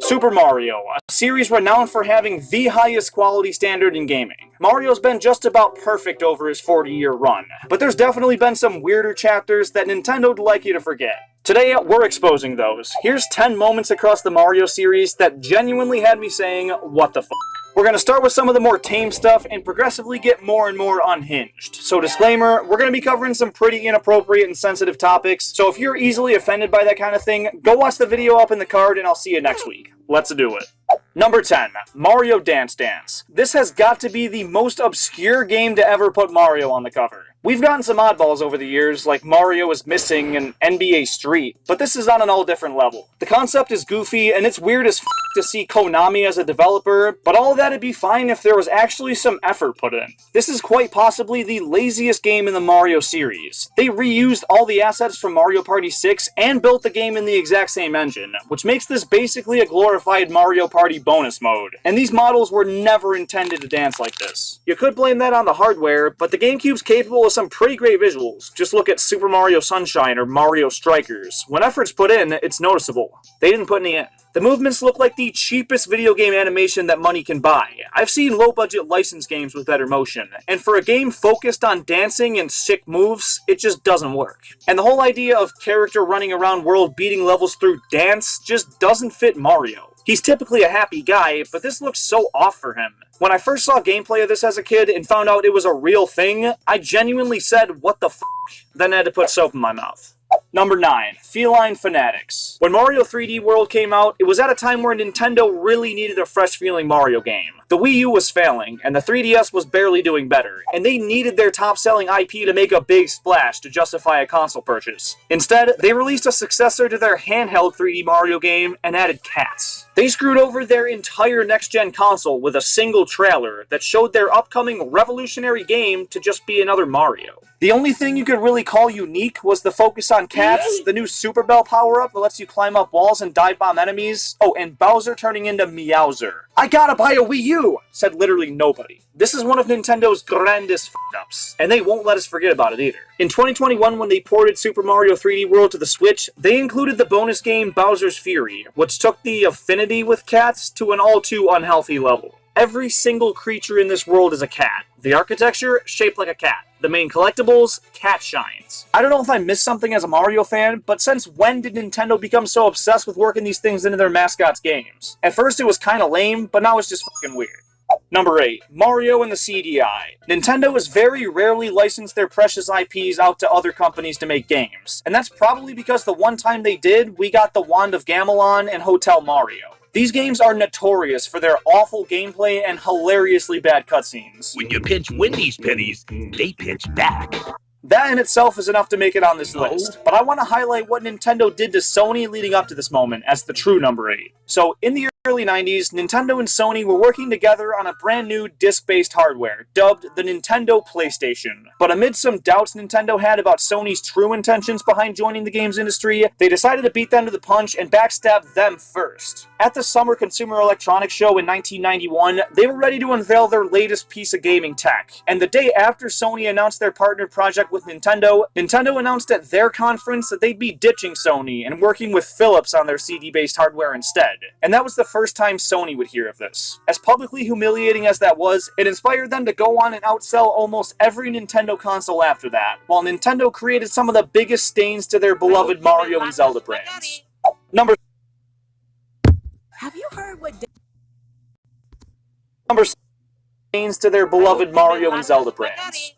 Super Mario, a series renowned for having the highest quality standard in gaming. Mario's been just about perfect over his 40-year run, but there's definitely been some weirder chapters that Nintendo'd like you to forget. Today, we're exposing those. Here's 10 moments across the Mario series that genuinely had me saying, what the f***. We're going to start with some of the more tame stuff and progressively get more and more unhinged. So disclaimer, we're going to be covering some pretty inappropriate and sensitive topics, so if you're easily offended by that kind of thing, go watch the video up in the card and I'll see you next week. Let's do it. Number 10, Mario Dance Dance. This has got to be the most obscure game to ever put Mario on the cover. We've gotten some oddballs over the years, like Mario is missing and NBA Street, but this is on an all different level. The concept is goofy, and it's weird as f*** to see Konami as a developer, but all of that'd be fine if there was actually some effort put in. This is quite possibly the laziest game in the Mario series. They reused all the assets from Mario Party 6 and built the game in the exact same engine, which makes this basically a glorified Mario Party bonus mode. And these models were never intended to dance like this. You could blame that on the hardware, but the GameCube's capable of some pretty great visuals. Just look at Super Mario Sunshine or Mario Strikers. When effort's put in, it's noticeable. They didn't put any in. The movements look like the cheapest video game animation that money can buy. I've seen low-budget license games with better motion, and for a game focused on dancing and sick moves, it just doesn't work. And the whole idea of character running around world beating levels through dance just doesn't fit Mario. He's typically a happy guy, but this looks so off for him. When I first saw gameplay of this as a kid and found out it was a real thing, I genuinely said, what the f***, then I had to put soap in my mouth. Number 9, Feline Fanatics. When Mario 3D World came out, it was at a time where Nintendo really needed a fresh-feeling Mario game. The Wii U was failing, and the 3DS was barely doing better, and they needed their top-selling IP to make a big splash to justify a console purchase. Instead, they released a successor to their handheld 3D Mario game and added cats. They screwed over their entire next-gen console with a single trailer that showed their upcoming revolutionary game to just be another Mario. The only thing you could really call unique was the focus on cats, the new Super Bell power-up that lets you climb up walls and dive bomb enemies, oh, and Bowser turning into Meowser. I gotta buy a Wii U! Said literally nobody. This is one of Nintendo's grandest f***ups, and they won't let us forget about it either. In 2021, when they ported Super Mario 3D World to the Switch, they included the bonus game Bowser's Fury, which took the affinity with cats to an all-too unhealthy level. Every single creature in this world is a cat. The architecture, shaped like a cat. The main collectibles, cat shines. I don't know if I missed something as a Mario fan, but since when did Nintendo become so obsessed with working these things into their mascots' games? At first it was kinda lame, but now it's just fucking weird. Number 8, Mario and the CDI. Nintendo has very rarely licensed their precious IPs out to other companies to make games, and that's probably because the one time they did, we got the Wand of Gamelon and Hotel Mario. These games are notorious for their awful gameplay and hilariously bad cutscenes. When you pinch Wendy's pennies, they pinch back. That in itself is enough to make it on this list, but I want to highlight what Nintendo did to Sony leading up to this moment as the true number 8. So, in the early 90s, Nintendo and Sony were working together on a brand new disc-based hardware, dubbed the Nintendo PlayStation. But amid some doubts Nintendo had about Sony's true intentions behind joining the games industry, they decided to beat them to the punch and backstab them first. At the Summer Consumer Electronics Show in 1991, they were ready to unveil their latest piece of gaming tech, and the day after Sony announced their partner project with Nintendo, Nintendo announced at their conference that they'd be ditching Sony and working with Philips on their CD-based hardware instead. And that was the first time Sony would hear of this. As publicly humiliating as that was, it inspired them to go on and outsell almost every Nintendo console after that, while Nintendo created some of the biggest stains to their beloved Mario and Zelda brands. Number Have you heard what stains to their beloved Mario and Zelda brands.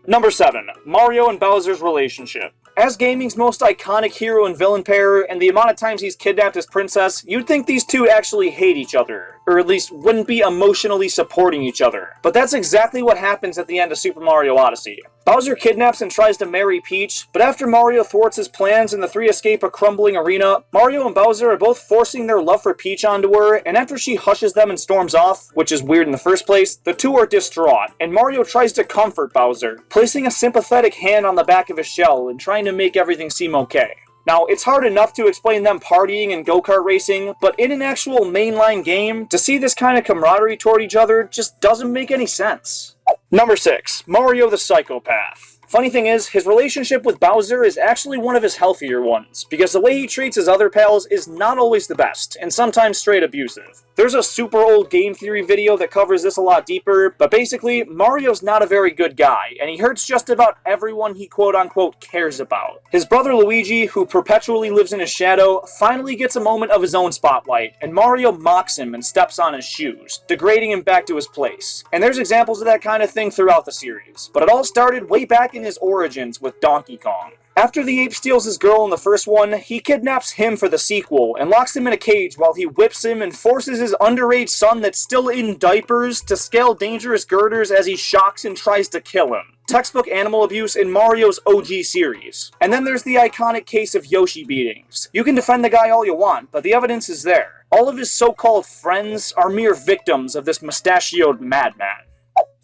Number 7, Mario and Bowser's relationship. As gaming's most iconic hero and villain pair, and the amount of times he's kidnapped his princess, you'd think these two actually hate each other, or at least wouldn't be emotionally supporting each other. But that's exactly what happens at the end of Super Mario Odyssey. Bowser kidnaps and tries to marry Peach, but after Mario thwarts his plans and the three escape a crumbling arena, Mario and Bowser are both forcing their love for Peach onto her, and after she hushes them and storms off, which is weird in the first place, the two are distraught, and Mario tries to comfort Bowser, placing a sympathetic hand on the back of his shell and trying to make everything seem okay. Now, it's hard enough to explain them partying and go-kart racing, but in an actual mainline game, to see this kind of camaraderie toward each other just doesn't make any sense. Number 6, Mario the Psychopath. Funny thing is, his relationship with Bowser is actually one of his healthier ones, because the way he treats his other pals is not always the best, and sometimes straight abusive. There's a super old game theory video that covers this a lot deeper, but basically, Mario's not a very good guy, and he hurts just about everyone he quote-unquote cares about. His brother Luigi, who perpetually lives in his shadow, finally gets a moment of his own spotlight, and Mario mocks him and steps on his shoes, degrading him back to his place. And there's examples of that kind of thing throughout the series, but it all started way back in his origins with Donkey Kong. After the ape steals his girl in the first one, he kidnaps him for the sequel and locks him in a cage while he whips him and forces his underage son that's still in diapers to scale dangerous girders as he shocks and tries to kill him. Textbook animal abuse in Mario's OG series. And then there's the iconic case of Yoshi beatings. You can defend the guy all you want, but the evidence is there. All of his so-called friends are mere victims of this mustachioed madman.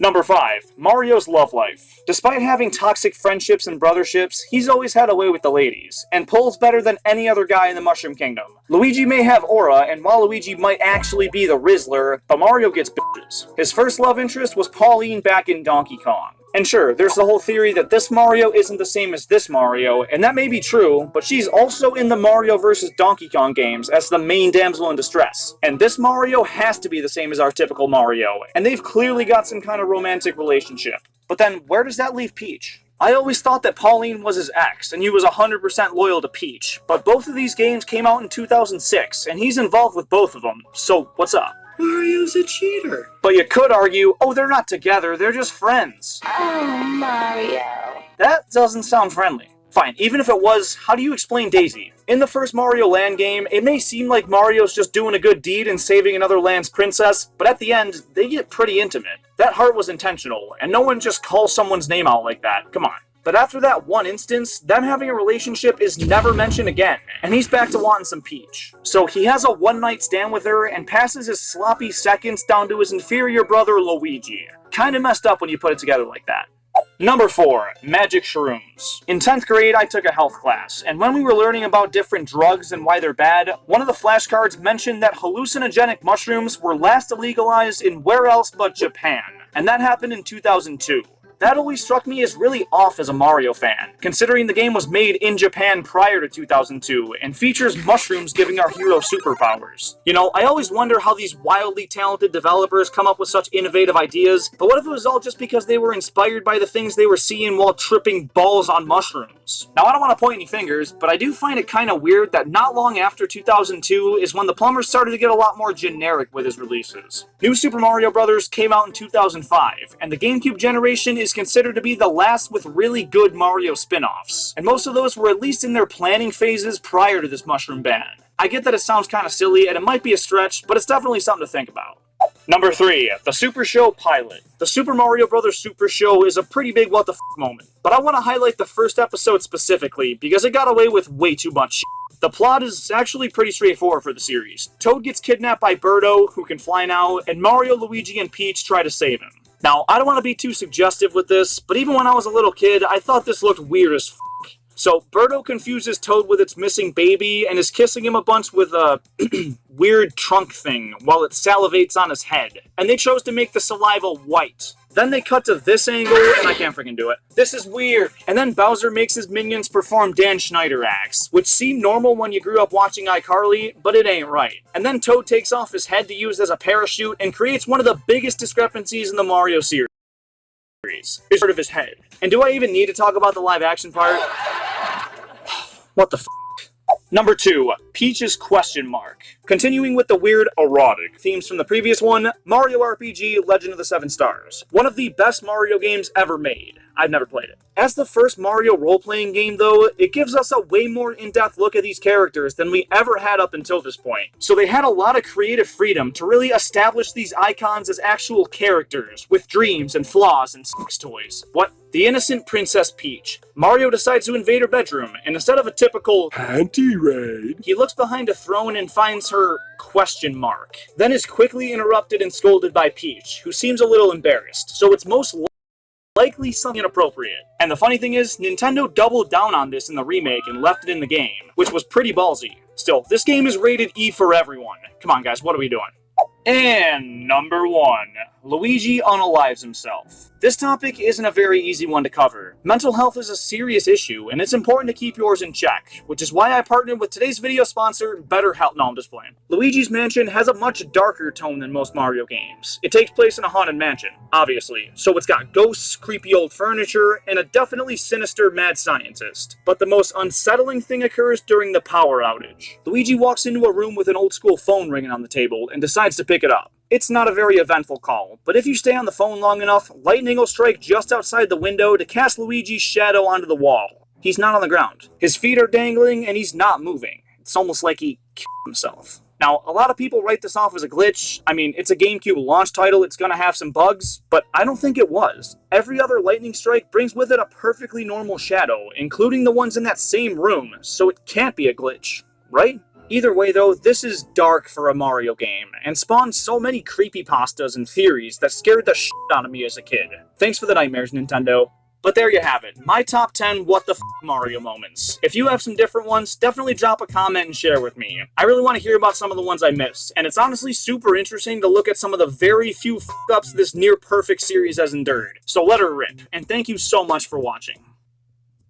Number 5. Mario's love life. Despite having toxic friendships and brotherships, he's always had a way with the ladies, and pulls better than any other guy in the Mushroom Kingdom. Luigi may have aura, and Waluigi might actually be the Rizzler, but Mario gets bitches. His first love interest was Pauline back in Donkey Kong. And sure, there's the whole theory that this Mario isn't the same as this Mario, and that may be true, but she's also in the Mario vs. Donkey Kong games as the main damsel in distress. And this Mario has to be the same as our typical Mario, and they've clearly got some kind of romantic relationship. But then, where does that leave Peach? I always thought that Pauline was his ex, and he was 100% loyal to Peach, but both of these games came out in 2006, and he's involved with both of them, so what's up? Mario's a cheater. But you could argue, oh, they're not together, they're just friends. Oh, Mario. That doesn't sound friendly. Fine, even if it was, how do you explain Daisy? In the first Mario Land game, it may seem like Mario's just doing a good deed and saving another land's princess, but at the end, they get pretty intimate. That heart was intentional, and no one just calls someone's name out like that, come on. But after that one instance, them having a relationship is never mentioned again, and he's back to wanting some Peach. So he has a one-night stand with her and passes his sloppy seconds down to his inferior brother Luigi. Kinda messed up when you put it together like that. Number 4. Magic Shrooms. In 10th grade, I took a health class, and when we were learning about different drugs and why they're bad, one of the flashcards mentioned that hallucinogenic mushrooms were last illegalized in where else but Japan, and that happened in 2002. That always struck me as really off as a Mario fan, considering the game was made in Japan prior to 2002, and features mushrooms giving our hero superpowers. You know, I always wonder how these wildly talented developers come up with such innovative ideas, but what if it was all just because they were inspired by the things they were seeing while tripping balls on mushrooms? Now, I don't want to point any fingers, but I do find it kind of weird that not long after 2002 is when the plumbers started to get a lot more generic with his releases. New Super Mario Bros. Came out in 2005, and the GameCube generation is considered to be the last with really good Mario spin-offs, and most of those were at least in their planning phases prior to this mushroom ban. I get that it sounds kind of silly, and it might be a stretch, but it's definitely something to think about. Number 3. The Super Show Pilot. The Super Mario Bros. Super Show is a pretty big what the f*** moment, but I want to highlight the first episode specifically, because it got away with way too much shit. The plot is actually pretty straightforward for the series. Toad gets kidnapped by Birdo, who can fly now, and Mario, Luigi, and Peach try to save him. Now, I don't want to be too suggestive with this, but even when I was a little kid, I thought this looked weird as f***. So, Birdo confuses Toad with its missing baby, and is kissing him a bunch with a weird trunk thing, while it salivates on his head. And they chose to make the saliva white. Then they cut to this angle, and I can't freaking do it. This is weird. And then Bowser makes his minions perform Dan Schneider acts, which seem normal when you grew up watching iCarly, but it ain't right. And then Toad takes off his head to use as a parachute, and creates one of the biggest discrepancies in the Mario series. Is part of his head. And do I even need to talk about the live action part? What the f***? Number 2. Peach's question mark. Continuing with the weird erotic themes from the previous one, Mario RPG Legend of the Seven Stars. One of the best Mario games ever made. I've never played it. As the first Mario role-playing game though, it gives us a way more in-depth look at these characters than we ever had up until this point. So they had a lot of creative freedom to really establish these icons as actual characters, with dreams and flaws and sex toys. What? The innocent Princess Peach. Mario decides to invade her bedroom, and instead of a typical Panty raid, he looks behind a throne and finds her question mark. Then is quickly interrupted and scolded by Peach, who seems a little embarrassed, so it's most likely something inappropriate. And the funny thing is, Nintendo doubled down on this in the remake and left it in the game, which was pretty ballsy. Still, this game is rated E for everyone. Come on guys, what are we doing? And number 1. Luigi unalives himself. This topic isn't a very easy one to cover. Mental health is a serious issue, and it's important to keep yours in check, which is why I partnered with today's video sponsor, BetterHelp. No, I'm just playing. Luigi's Mansion has a much darker tone than most Mario games. It takes place in a haunted mansion, obviously, so it's got ghosts, creepy old furniture, and a definitely sinister mad scientist. But the most unsettling thing occurs during the power outage. Luigi walks into a room with an old school phone ringing on the table and decides to pick it up. It's not a very eventful call, but if you stay on the phone long enough, lightning will strike just outside the window to cast Luigi's shadow onto the wall. He's not on the ground. His feet are dangling and he's not moving. It's almost like he killed himself. Now, a lot of people write this off as a glitch. I mean, it's a GameCube launch title, it's gonna have some bugs, but I don't think it was. Every other lightning strike brings with it a perfectly normal shadow, including the ones in that same room, so it can't be a glitch, right? Either way though, this is dark for a Mario game, and spawned so many creepypastas and theories that scared the shit out of me as a kid. Thanks for the nightmares, Nintendo. But there you have it, my top 10 what the f Mario moments. If you have some different ones, definitely drop a comment and share with me. I really want to hear about some of the ones I missed, and it's honestly super interesting to look at some of the very few f-ups this near-perfect series has endured. So let her rip, and thank you so much for watching.